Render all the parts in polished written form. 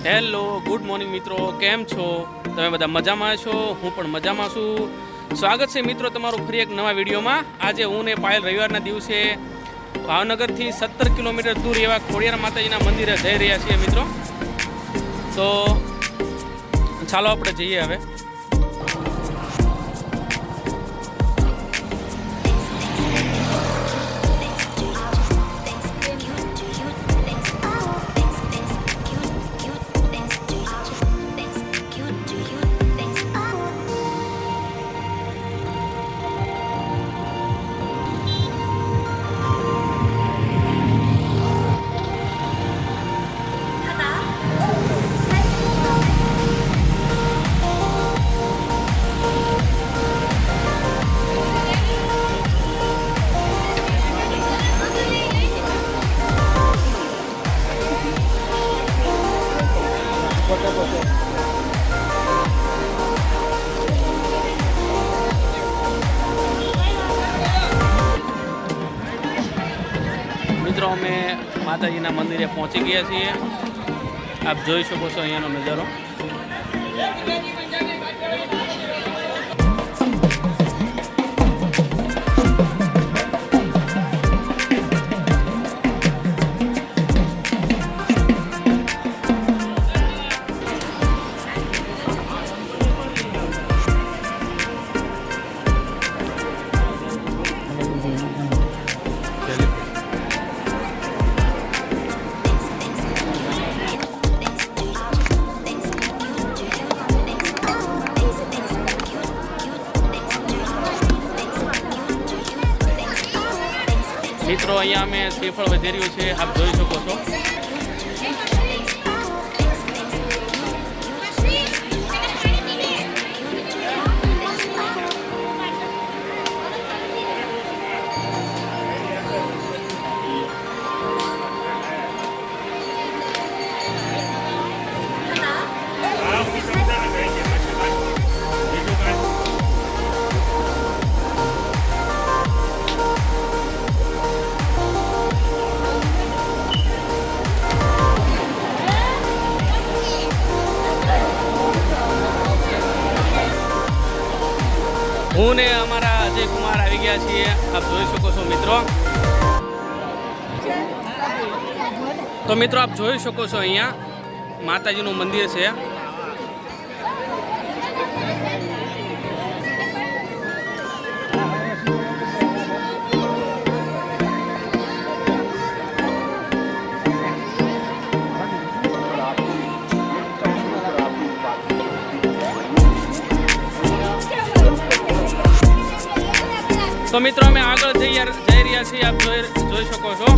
Hello, good morning મિત્રો, કેમ છો? તમે બધા મજામાં છો? હું પણ મજામાં છું. સ્વાગત છે મિત્રો તમારું ફરી એક નવા વિડીયોમાં. આજે હું ને પાયલ રવિવારના દિવસે ભાવનગરથી 17 કિલોમીટર દૂર એવા ખોડિયાર માતાજીના મંદિરે જઈ રહ્યા છીએ મિત્રો. તો ચાલો આપણે જઈએ હવે. મિત્રો અમે માતાજીના મંદિરે પહોંચી ગયા છીએ. આપ જોઈ શકો છો અહીંયાનો નજારો. મિત્રો અહીંયા અમે શ્રીફળ વધેર્યું છે, આપ જોઈ શકો છો. હું ને અમારા અજય કુમાર આવી ગયા છીએ, આપ જોઈ શકો છો મિત્રો. તો મિત્રો આપ જોઈ શકો છો અહીંયા માતાજીનું મંદિર છે. તો મિત્રો અમે આગળ જઈ રહ્યા છીએ, આપ જોઈ શકો છો.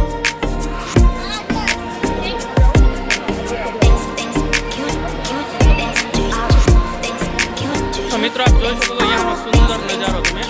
તો મિત્રો આપ જોઈ શકો છો અહીંયાનો સુંદર નજારો તમે.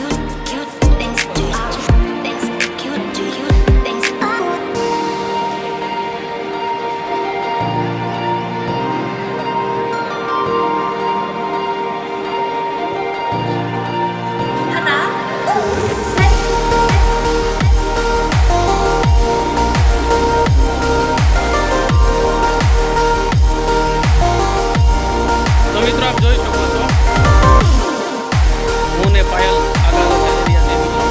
તો મિત્રો આપ જોઈ શકો છો હું ને પાયલ આગળ વધી રહ્યા છે મિત્રો.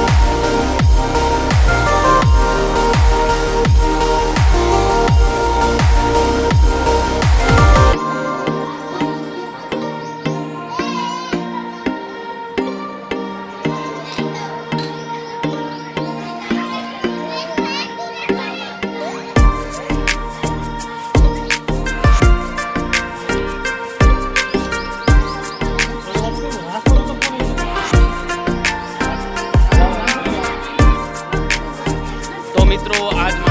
મિત્રો આજ